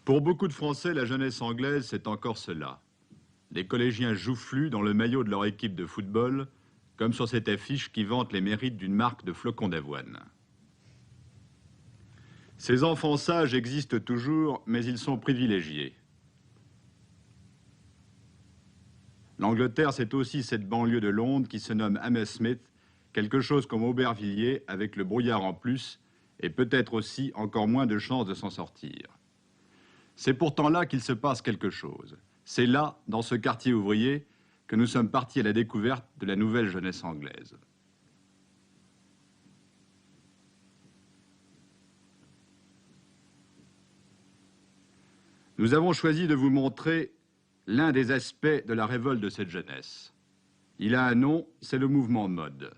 Pour beaucoup de Français, la jeunesse anglaise, c'est encore cela. Les collégiens joufflus dans le maillot de leur équipe de football, comme sur cette affiche qui vante les mérites d'une marque de flocons d'avoine. Ces enfants sages existent toujours, mais ils sont privilégiés. L'Angleterre, c'est aussi cette banlieue de Londres qui se nomme Hammersmith, quelque chose comme Aubervilliers, avec le brouillard en plus, et peut-être aussi encore moins de chances de s'en sortir. C'est pourtant là qu'il se passe quelque chose. C'est là, dans ce quartier ouvrier, que nous sommes partis à la découverte de la nouvelle jeunesse anglaise. Nous avons choisi de vous montrer l'un des aspects de la révolte de cette jeunesse. Il a un nom, c'est le mouvement mode.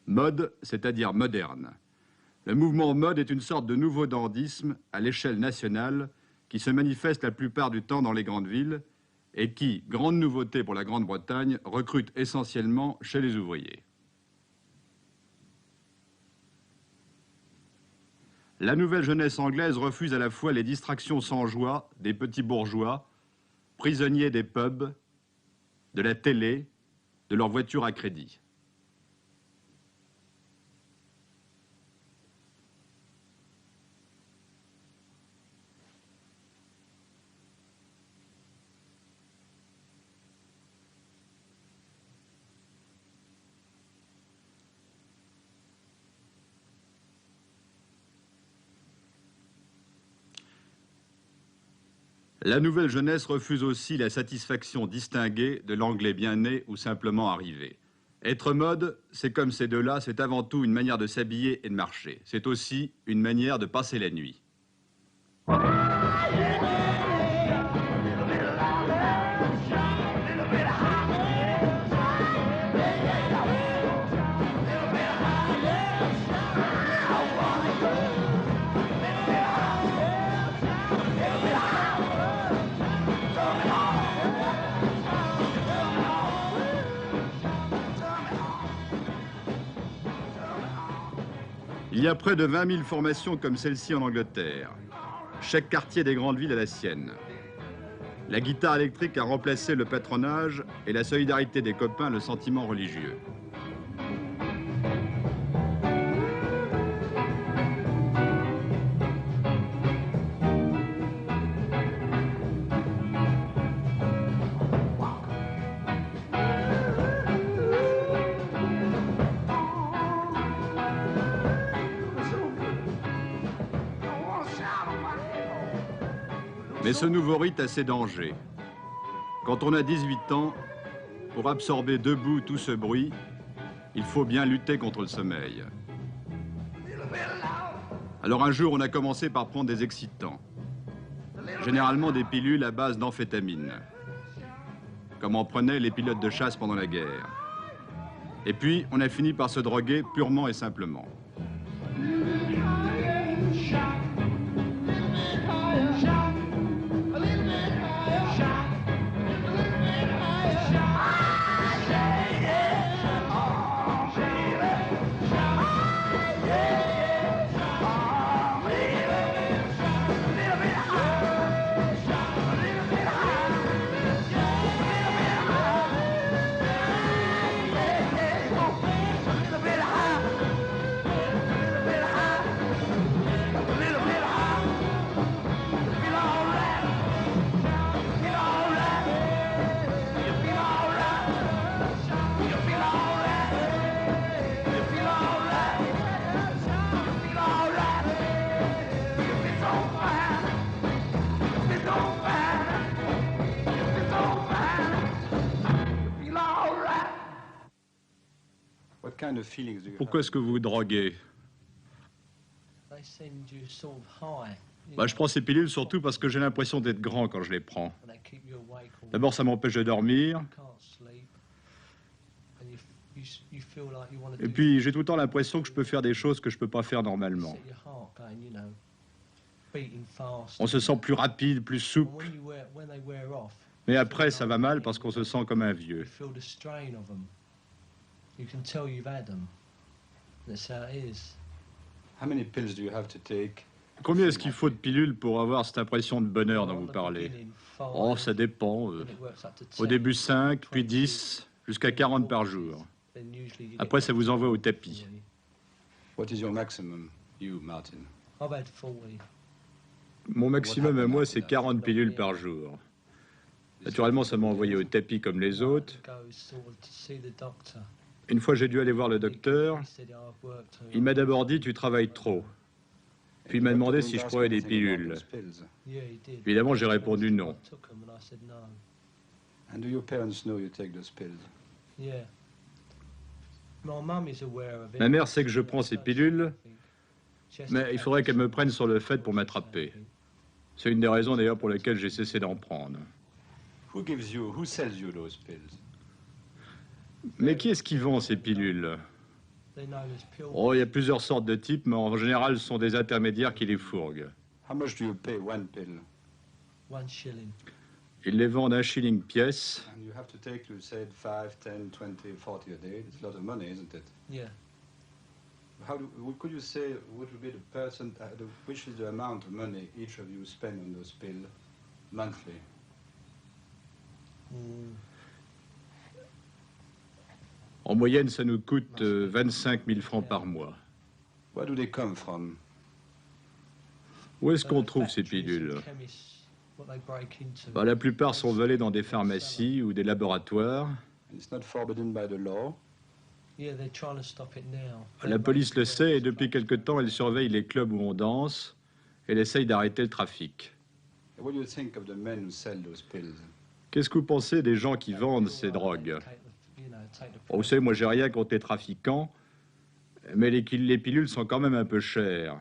Mode, c'est-à-dire moderne. Le mouvement mode est une sorte de nouveau dandysme à l'échelle nationale qui se manifeste la plupart du temps dans les grandes villes et qui, grande nouveauté pour la Grande-Bretagne, recrute essentiellement chez les ouvriers. La nouvelle jeunesse anglaise refuse à la fois les distractions sans joie des petits bourgeois, prisonniers des pubs, de la télé, de leur voiture à crédit. La nouvelle jeunesse refuse aussi la satisfaction distinguée de l'anglais bien né ou simplement arrivé. Être mode, c'est comme ces deux-là, c'est avant tout une manière de s'habiller et de marcher. C'est aussi une manière de passer la nuit. Il y a près de 20 000 formations comme celle-ci en Angleterre. Chaque quartier des grandes villes a la sienne. La guitare électrique a remplacé le patronage et la solidarité des copains le sentiment religieux. Mais ce nouveau rite a ses dangers. Quand on a 18 ans, pour absorber debout tout ce bruit, il faut bien lutter contre le sommeil. Alors un jour, on a commencé par prendre des excitants. Généralement des pilules à base d'amphétamine, comme en prenaient les pilotes de chasse pendant la guerre. Et puis, on a fini par se droguer purement et simplement. Pourquoi est-ce que vous vous droguez? Je prends ces pilules surtout parce que j'ai l'impression d'être grand quand je les prends. D'abord, ça m'empêche de dormir. Et puis, j'ai tout le temps l'impression que je peux faire des choses que je ne peux pas faire normalement. On se sent plus rapide, plus souple. Mais après, ça va mal parce qu'on se sent comme un vieux. You can tell you've had them. That's how it is. How many pills do you have to take Combien est-ce qu'il faut de pilules pour avoir cette impression de bonheur dont vous parlez? Oh, ça dépend. Au début 5, puis 10, jusqu'à 40 par jour. Après, ça vous envoie au tapis. What is your maximum, you, Martin? Mon maximum à moi, c'est 40 pilules par jour. Naturellement, ça m'a envoyé au tapis comme les autres. Une fois, j'ai dû aller voir le docteur. Il m'a d'abord dit, tu travailles trop. Puis il m'a demandé si je prenais des pilules. Évidemment, j'ai répondu non. And do your parents know you take those pills? Ma mère sait que je prends ces pilules, mais il faudrait qu'elle me prenne sur le fait pour m'attraper. C'est une des raisons d'ailleurs pour lesquelles j'ai cessé d'en prendre. Who sells you those pills? Mais qui est-ce qui vend ces pilules? Oh, il y a plusieurs sortes de types, mais en général, ce sont des intermédiaires qui les fourguent. How much do you pay one pill? Ils les vendent 1 shilling pièce. And you have to take, you said, 5, 10, 20, 40 a day. It's a lot of money, isn't it? Yeah. Could you say what would be the percent, which is the amount of money each of you spend on those pills monthly? En moyenne, ça nous coûte 25 000 francs par mois. Where do they come from? Où est-ce qu'on trouve ces pilules? La plupart sont volées dans des pharmacies ou des laboratoires. And it's not forbidden by the law. La police le sait et depuis quelque temps, elle surveille les clubs où on danse et elle essaye d'arrêter le trafic. What do you think of the men who sell those pills? Qu'est-ce que vous pensez des gens qui vendent ces drogues? Vous savez, moi, j'ai rien contre les trafiquants, mais les pilules sont quand même un peu chères.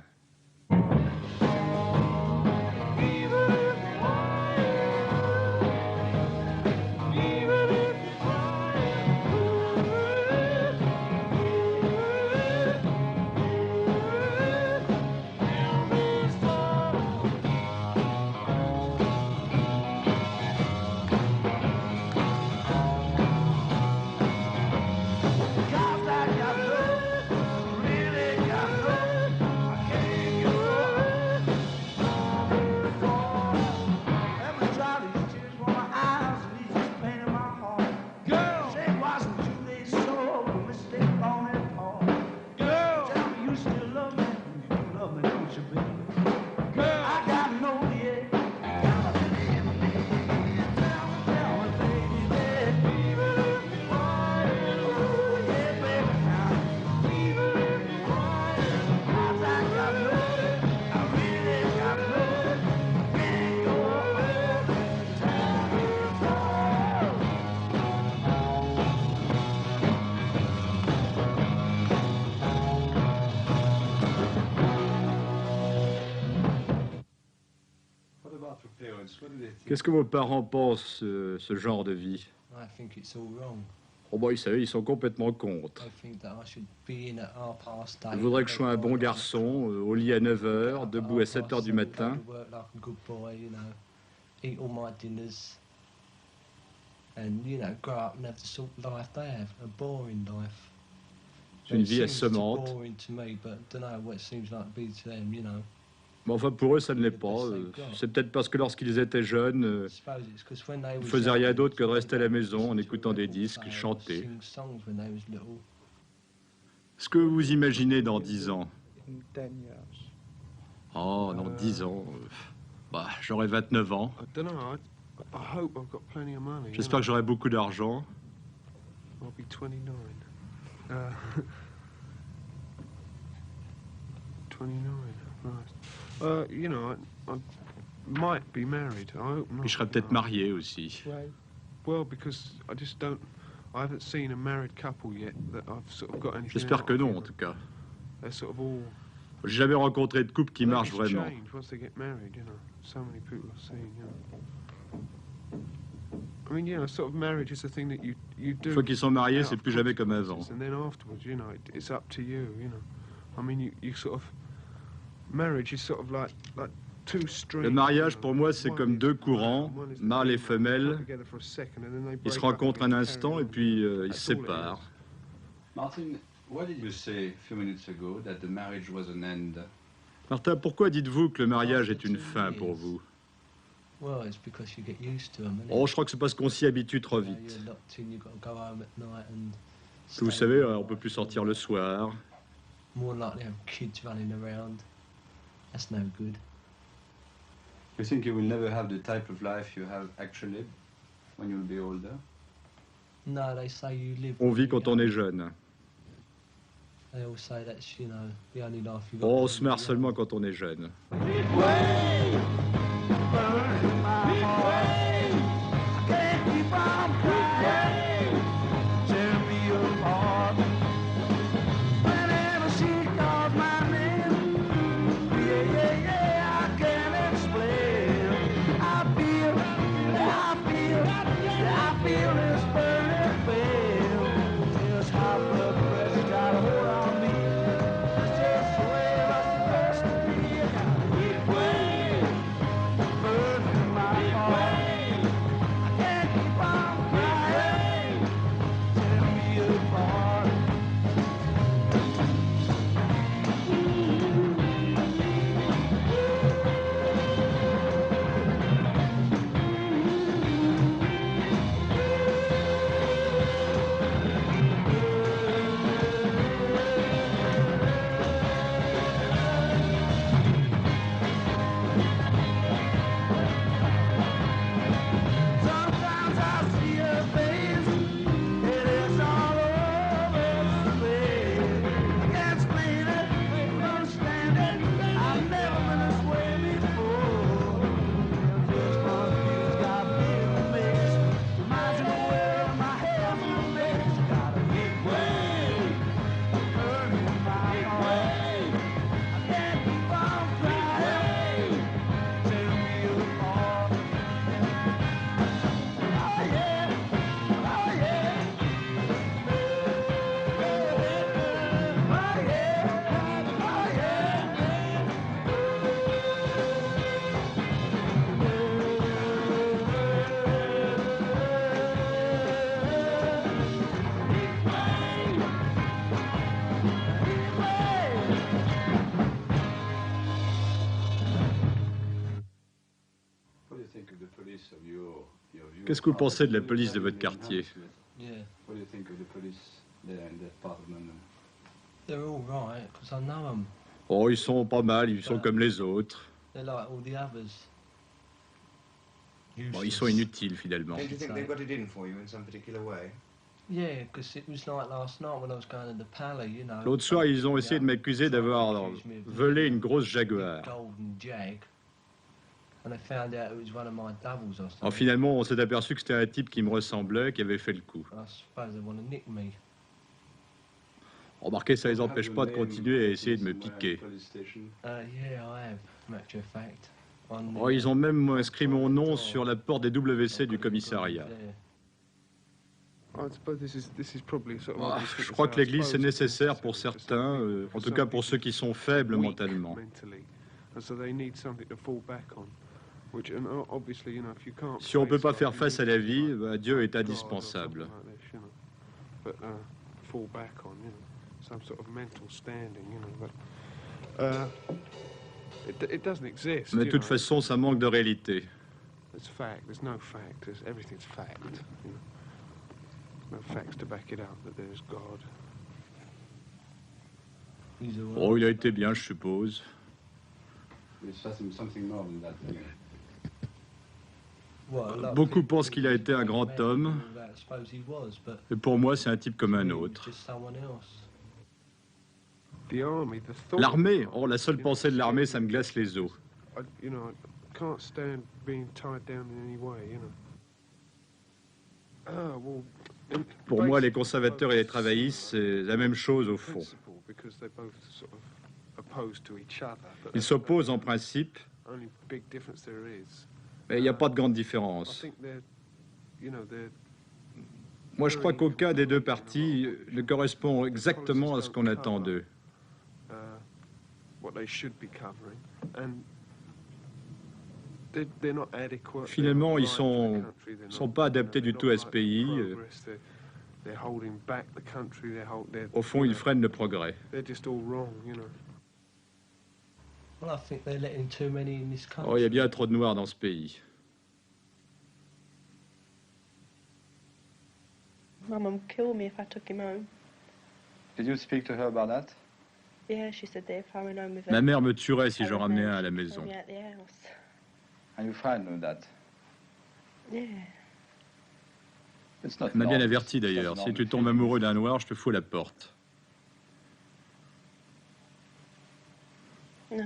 Qu'est-ce que vos parents pensent de ce genre de vie? Oh bah, vous savez, ils sont complètement contre. Ils voudraient que je sois un bon garçon, au lit à 9 h, debout à 7 h du matin. C'est une vie assommante. Mais enfin, pour eux, ça ne l'est pas. C'est peut-être parce que lorsqu'ils étaient jeunes, ils ne faisaient rien d'autre que de rester à la maison en écoutant des disques, chanter. Ce que vous imaginez dans 10 ans? Oh, dans 10 ans, j'aurai 29 ans. J'espère que j'aurai beaucoup d'argent. You know, I might be married. I hope not. Et je serai peut-être marié aussi. Well, because I just don't. I haven't seen a married couple yet that I've sort of got anything. J'espère que non, en tout cas. They're sort of all. J'ai jamais rencontré de couple qui marche vraiment. Once they get married, you know, so many people I've seen, you know. I mean, you know, sort of marriage is a thing that you do. Une fois qu'ils sont mariés, c'est plus jamais comme avant. And then afterwards, you know, it's up to you, you know. I mean, you sort of. Marriage is sort of like two strings. Le mariage, pour moi, c'est comme deux courants, mâle et femelle. Ils se rencontrent un instant et puis ils se séparent. Martin, what did you say a few minutes ago that the marriage was an end Martin, pourquoi dites-vous que le mariage est une fin pour vous? Well, it's because you get used to them, Oh, je crois que c'est parce qu'on s'y habitue trop vite. You're locked in, you've got to go home at night and Vous stay savez, all on peut night plus and sortir le soir. more likely to have kids running around. That's no good. You think you will never have the type of life you have actually when you'll be older? No, they say you live. On when vit you're quand on est young. jeune. They all say that's, you know, the only life you got. Oh, on se marre seulement quand on est jeune. Qu'est-ce que vous pensez de la police de votre quartier? Yeah, What do you think of the police there in that part of London? they're all right because I know them. Oh, ils sont pas mal, ils sont comme les autres. They're like all the others. Bon, ils sont inutiles finalement. Don't you think they've got it in for you in some particular way? Yeah, because it was like last night when I was going to the Pally, you know. L'autre soir, ils ont essayé de m'accuser d'avoir volé une grosse Big Jaguar. golden jag. And they found out it was one of my doubles or Alors something. finalement, on s'est aperçu que c'était un type qui me ressemblait, qui avait fait le coup. I suppose they want to nick me. Remarquez, ça les empêche pas de continuer à essayer de me piquer. Yeah, I have, matter of fact. On Oh, ils ont même inscrit mon nom sur la porte des WC du commissariat. I suppose this is probably sort of Ah, obvious je to crois say, que I l'église suppose c'est it's nécessaire pour necessary for certains, some people, en tout some cas pour people ceux qui sont faibles weak mentalement. mentally, and so they need something to fall back on. Which, and obviously, you know, if you can't Si on peut pas face faire life, face à you la need vie, something bah, like Dieu est God or indispensable. something like this, you know. But fall back on, you know, some sort of mental standing, you know. But it doesn't exist. Mais de you toute know. façon, ça manque de réalité. It's fact. There's no fact. Everything's fact. You know. No facts to back it up that there's God. He's all right. Oh, il a été bien, je suppose. It's something more than that. Anyway. Well, a lot of Beaucoup people pensent qu'il a été un grand think homme. all that, I suppose he was, but Et pour moi, c'est un type comme un he was autre. just someone else. The army, the thought. L'armée, oh, la seule pensée de l'armée, ça me glace les os. You know, I can't stand being tied down in any way, you know. Ah, well, Pour moi, les conservateurs et les travaillistes, c'est la même chose au fond. because they're both sort of opposed to each other. But Ils s'opposent en principe, only big difference there is. mais il n'y a pas de grande I différence. think they're, you know, they're Moi, je crois qu'aucun des deux partis ne correspond exactement à ce qu'on attend d'eux. what they should be covering, and they're not adequate. Finalement, they're ils not sont- right for the country, they're sont not, pas you know, adaptés du they're tout not à ce right for pays. progress, they're holding back the country. Au fond, ils freinent le progrès. They're just all wrong, you know. Well, I think they're letting too many in this country. Oh, il y a bien trop de noirs dans ce pays. My mum would kill me if I took him home. Did you speak to her about that? Yeah, she said that if I went home with Ma her, mère me tuerait si I j'en would ramenais know un à la she'd maison. throw me out the house. And you fine with that? Yeah. It's not Elle m'a bien normal. averti It's not d'ailleurs. Si normal tu tombes feeling. amoureux d'un noir, je te fous à la porte. No.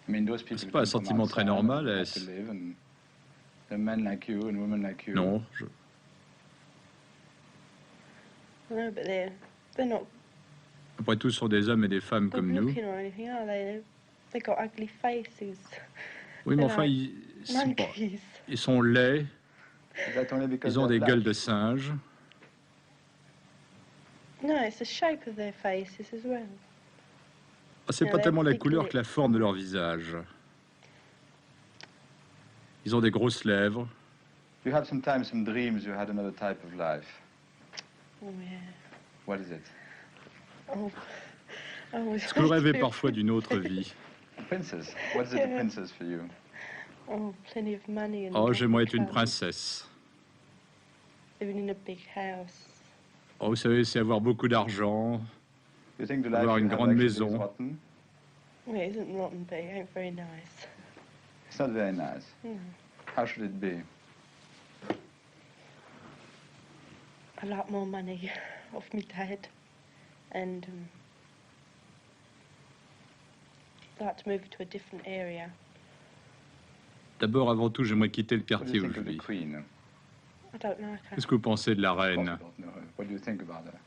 I mean, those people C'est pas un come from sentiment très outside normal, and have est-ce? to live, and they're men like you and women like you. Non, No, but they're not après tout, ce sont des hommes et des femmes good comme nous. looking or anything, are they? They got ugly faces. Oui, mais They're enfin, like ils monkeys. sont laids, Is that only because ils ont they're des gueules black? de singes. No, it's the shape of their faces as well. C'est Yeah, pas they're tellement la big couleur lips. que la forme de leur visage. Ils ont des grosses lèvres. You have sometimes some dreams you had another type of life. Oh yeah. What is it? Oh. I was Est-ce que vous rêvez parfois d'une autre vie? A princess. What is it, a Yeah. princess for you? Oh, plenty of money and Oh, j'aimerais être une clothes, princesse. living in a big house. Oh, vous savez, c'est avoir beaucoup d'argent. You think the Avoir life you une have grande actually maison. is rotten? Well, it isn't rotten, but it ain't very nice. It's not very nice. No. How should it be? I like more money off my dad, and I'd like to move to a different area. D'abord, avant tout, j'aimerais quitter le What do quartier you où think je of the vis. Queen? I don't like her. Qu'est-ce que vous pensez de la Of course reine? you don't know her. What do you think about her?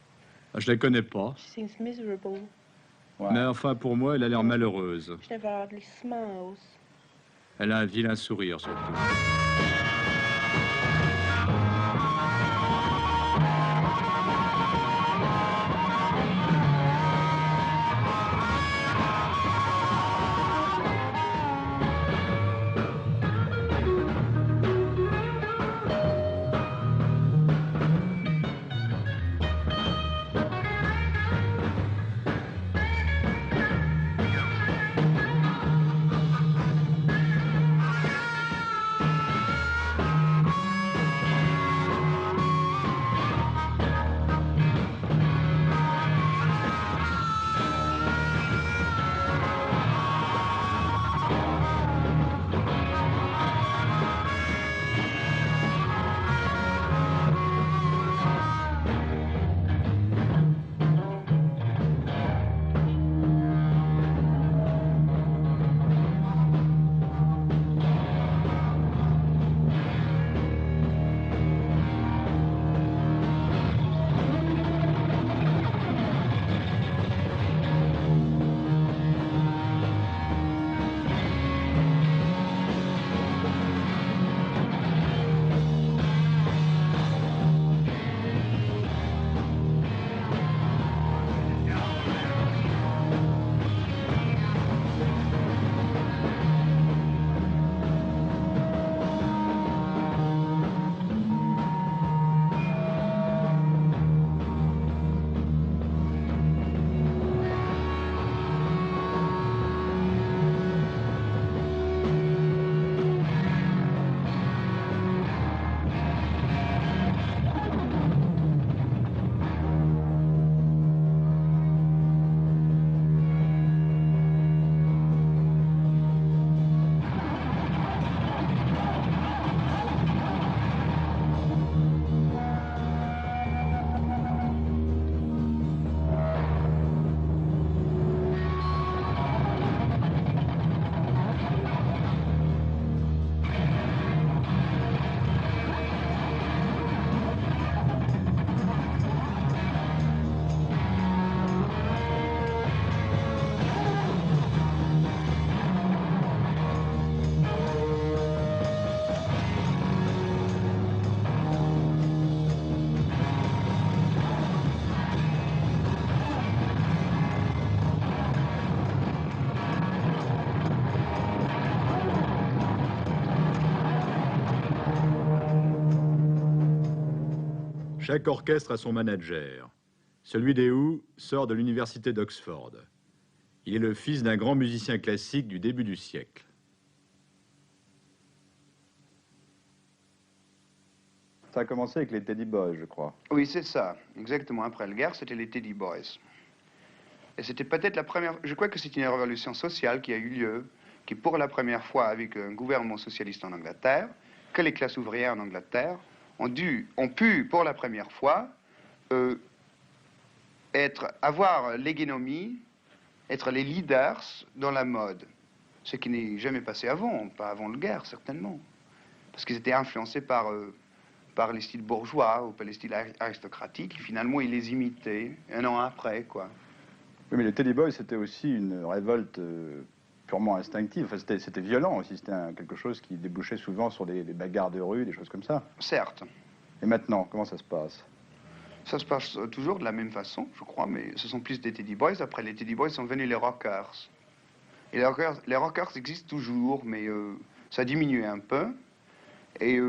Ah, je la connais pas. She seems miserable. Why? Mais enfin, pour moi, elle a l'air malheureuse. She never hardly smiles. Elle a un vilain sourire, surtout. Chaque orchestre a son manager. Celui des Who sort de l'université d'Oxford. Il est le fils d'un grand musicien classique du début du siècle. Ça a commencé avec les Teddy Boys, je crois. Oui, c'est ça. Exactement. Après la guerre, c'était les Teddy Boys. Et c'était peut-être la première... Je crois que c'est une révolution sociale qui a eu lieu, qui pour la première fois, avec un gouvernement socialiste en Angleterre, que les classes ouvrières en Angleterre ont pu, pour la première fois, avoir l'hégémonie, être les leaders dans la mode. Ce qui n'est jamais passé avant, pas avant la guerre, certainement. Parce qu'ils étaient influencés par les styles bourgeois ou par les styles aristocratiques. Et finalement, ils les imitaient un an après, quoi. Oui, mais les Teddy Boys, c'était aussi une révolte purement instinctive. Enfin, c'était violent aussi. C'était quelque chose qui débouchait souvent sur des bagarres de rue, des choses comme ça. Certes. Et maintenant, comment ça se passe? Ça se passe toujours de la même façon, je crois, mais ce sont plus des Teddy Boys. Après les Teddy Boys sont venus les rockers. Et les rockers existent toujours, mais ça a diminué un peu. Et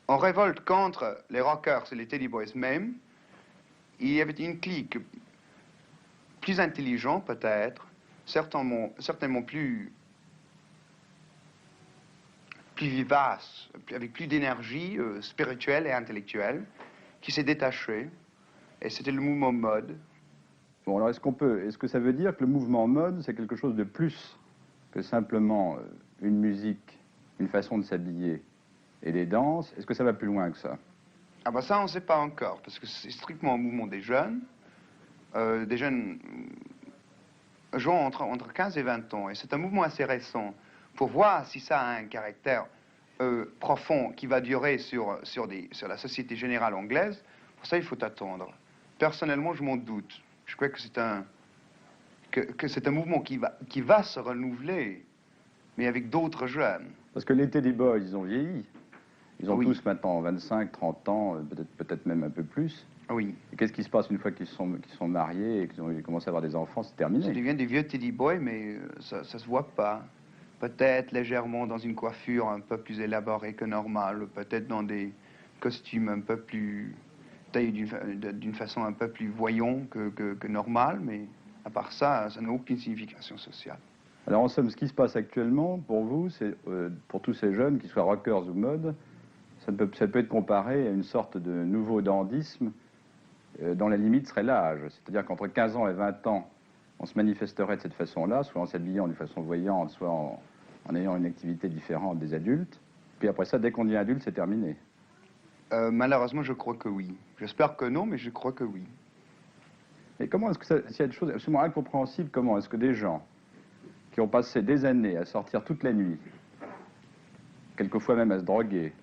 en révolte contre les rockers et les Teddy Boys même, il y avait une clique plus intelligente peut-être, certainement plus vivace, avec plus d'énergie spirituelle et intellectuelle, qui s'est détachée. Et c'était le mouvement mode. Bon, alors est-ce que ça veut dire que le mouvement mode, c'est quelque chose de plus que simplement une musique, une façon de s'habiller et des danses? Est-ce que ça va plus loin que ça? Ah ben ça, on ne sait pas encore, parce que c'est strictement un mouvement des jeunes jouant entre 15 et 20 ans. Et c'est un mouvement assez récent. Pour voir si ça a un caractère profond qui va durer sur la société générale anglaise, pour ça, il faut attendre. Personnellement, je m'en doute. Je crois que c'est un mouvement qui va se renouveler, mais avec d'autres jeunes. Parce que les Teddy Boys, ils ont vieilli. Ils ont Oui. tous maintenant 25, 30 ans, peut-être même un peu plus. Oui. Et qu'est-ce qui se passe une fois qu'ils sont mariés et qu'ils ont commencé à avoir des enfants? C'est terminé. Ça devient des vieux Teddy Boys, mais ça se voit pas. Peut-être légèrement dans une coiffure un peu plus élaborée que normale, peut-être dans des costumes un peu plus taillés d'une façon un peu plus voyant que normale, mais à part ça, ça n'a aucune signification sociale. Alors en somme, ce qui se passe actuellement, pour vous, c'est pour tous ces jeunes, qu'ils soient rockers ou mode, ça peut être comparé à une sorte de nouveau dandysme dont la limite serait l'âge. C'est-à-dire qu'entre 15 ans et 20 ans, on se manifesterait de cette façon-là, soit en s'habillant d'une façon voyante, soit en ayant une activité différente des adultes. Puis après ça, dès qu'on devient adulte, c'est terminé. Malheureusement, je crois que oui. J'espère que non, mais je crois que oui. Et comment est-ce que s'il y a des choses absolument incompréhensibles, comment est-ce que des gens qui ont passé des années à sortir toute la nuit, quelquefois même à se droguer,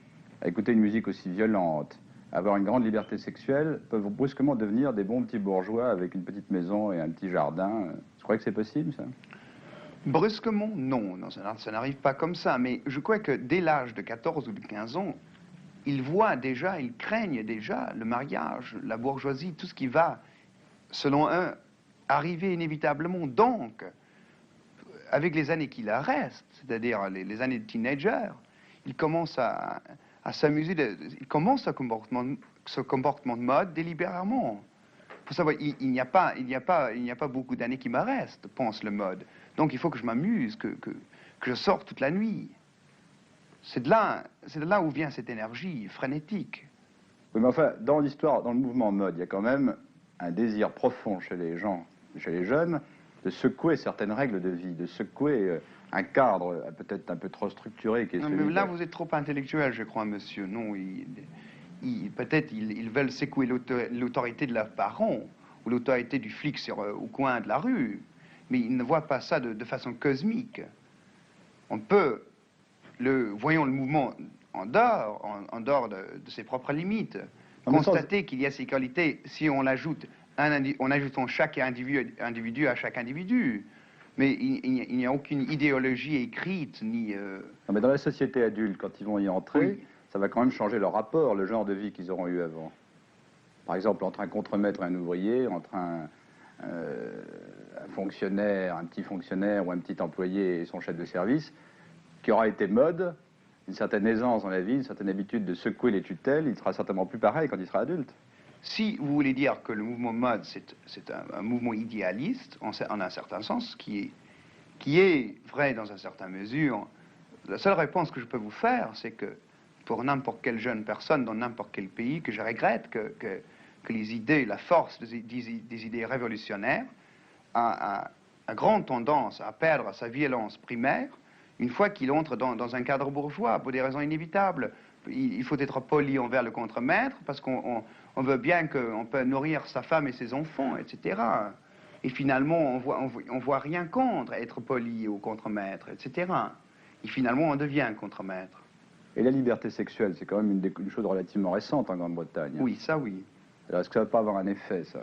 à écouter une musique aussi violente, à avoir une grande liberté sexuelle, peuvent brusquement devenir des bons petits bourgeois avec une petite maison et un petit jardin? Je crois que c'est possible, ça? Brusquement, non, ça n'arrive pas comme ça. Mais je crois que dès l'âge de 14 ou de 15 ans, ils voient déjà, ils craignent déjà le mariage, la bourgeoisie, tout ce qui va, selon eux, arriver inévitablement. Donc, avec les années qui leur restent, c'est-à-dire les années de teenager, ils commencent à s'amuser, ils commencent ce comportement de mode délibérément. Il faut savoir, il n'y a pas beaucoup d'années qui me restent, pense le mode. Donc il faut que je m'amuse, que je sorte toute la nuit. C'est de là où vient cette énergie frénétique. Oui, mais enfin, dans l'histoire, dans le mouvement mode, il y a quand même un désir profond chez les gens, chez les jeunes, de secouer certaines règles de vie, de secouer un cadre peut-être un peu trop structuré qui est celui Mais là, vous êtes trop intellectuel, je crois, monsieur. Non, peut-être ils veulent secouer l'autorité de leurs parents ou l'autorité du flic au coin de la rue, mais ils ne voient pas ça de façon cosmique. On peut, voyons le mouvement en dehors de ses propres limites, constater qu'il y a ces qualités si on l'ajoute. En ajoutant chaque individu à chaque individu. Mais il n'y a aucune idéologie écrite, ni... Non, mais dans la société adulte, quand ils vont y entrer, oui, ça va quand même changer leur rapport, le genre de vie qu'ils auront eu avant. Par exemple, entre un contremaître et un ouvrier, entre un fonctionnaire, un petit fonctionnaire ou un petit employé et son chef de service, qui aura été mode, une certaine aisance dans la vie, une certaine habitude de secouer les tutelles, il sera certainement plus pareil quand il sera adulte. Si vous voulez dire que le mouvement mode, c'est un mouvement idéaliste, en un certain sens, qui est vrai dans une certaine mesure, la seule réponse que je peux vous faire, c'est que pour n'importe quelle jeune personne dans n'importe quel pays, que je regrette que les idées, la force des idées révolutionnaires a grande tendance à perdre sa violence primaire une fois qu'il entre dans un cadre bourgeois, pour des raisons inévitables. Il faut être poli envers le contremaître, parce qu'on veut bien qu'on peut nourrir sa femme et ses enfants, etc. Et finalement, on voit rien contre être poli au contremaître, etc. Et finalement, on devient contremaître. Et la liberté sexuelle, c'est quand même une chose relativement récente en Grande-Bretagne. Oui, ça oui. Alors, est-ce que ça ne va pas avoir un effet, ça?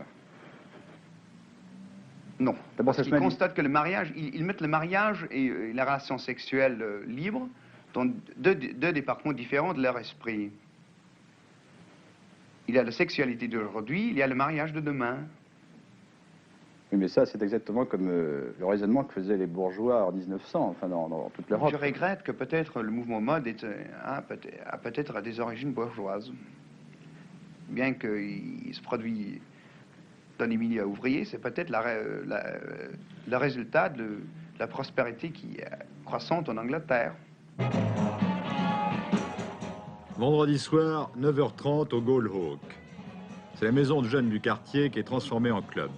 Non. D'abord, Parce qu'ils constatent que le mariage, ils mettent le mariage et la relation sexuelle libre dans deux départements différents de leur esprit. Il y a la sexualité d'aujourd'hui, il y a le mariage de demain. Oui, mais ça, c'est exactement comme le raisonnement que faisaient les bourgeois en 1900, enfin dans toute l'Europe. Je regrette que peut-être le mouvement mode a peut-être des origines bourgeoises. Bien qu'il se produit dans les milieux ouvriers, c'est peut-être le résultat de la prospérité qui est croissante en Angleterre. Vendredi soir, 9h30 au Goal Hawk. C'est la maison de jeunes du quartier qui est transformée en club.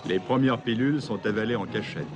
Les premières pilules sont avalées en cachette.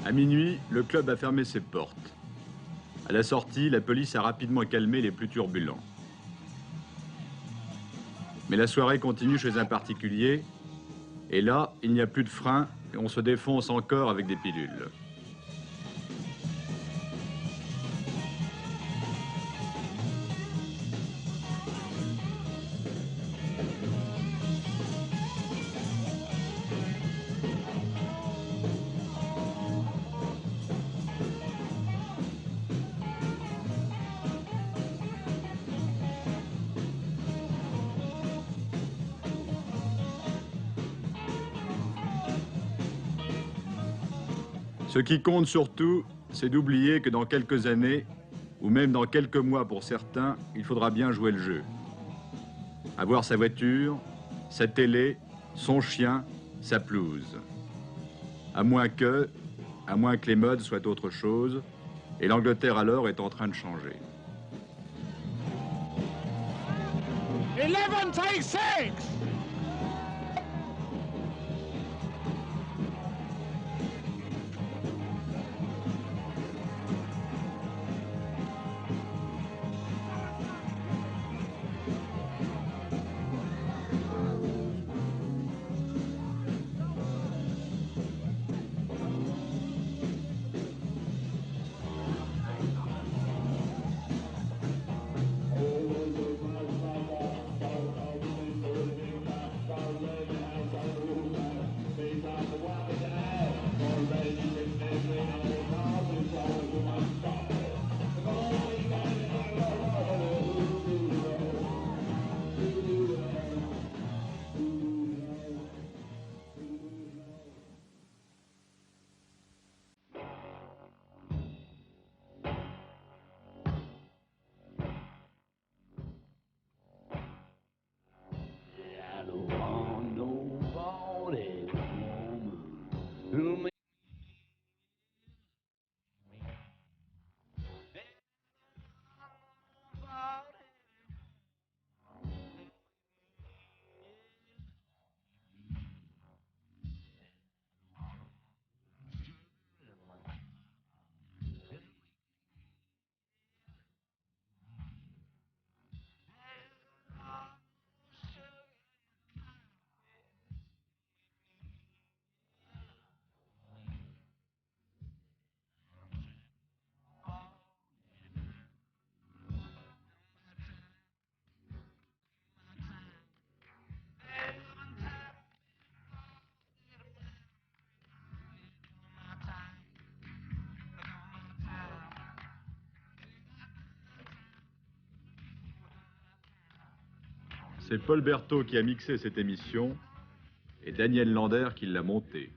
À minuit, le club a fermé ses portes. À la sortie, la police a rapidement calmé les plus turbulents. Mais la soirée continue chez un particulier, et là, il n'y a plus de frein, et on se défonce encore avec des pilules. Ce qui compte surtout, c'est d'oublier que dans quelques années, ou même dans quelques mois pour certains, il faudra bien jouer le jeu. Avoir sa voiture, sa télé, son chien, sa pelouse. À moins que les modes soient autre chose, et l'Angleterre alors est en train de changer. 11 take 6! C'est Paul Berthaud qui a mixé cette émission et Daniel Lander qui l'a montée.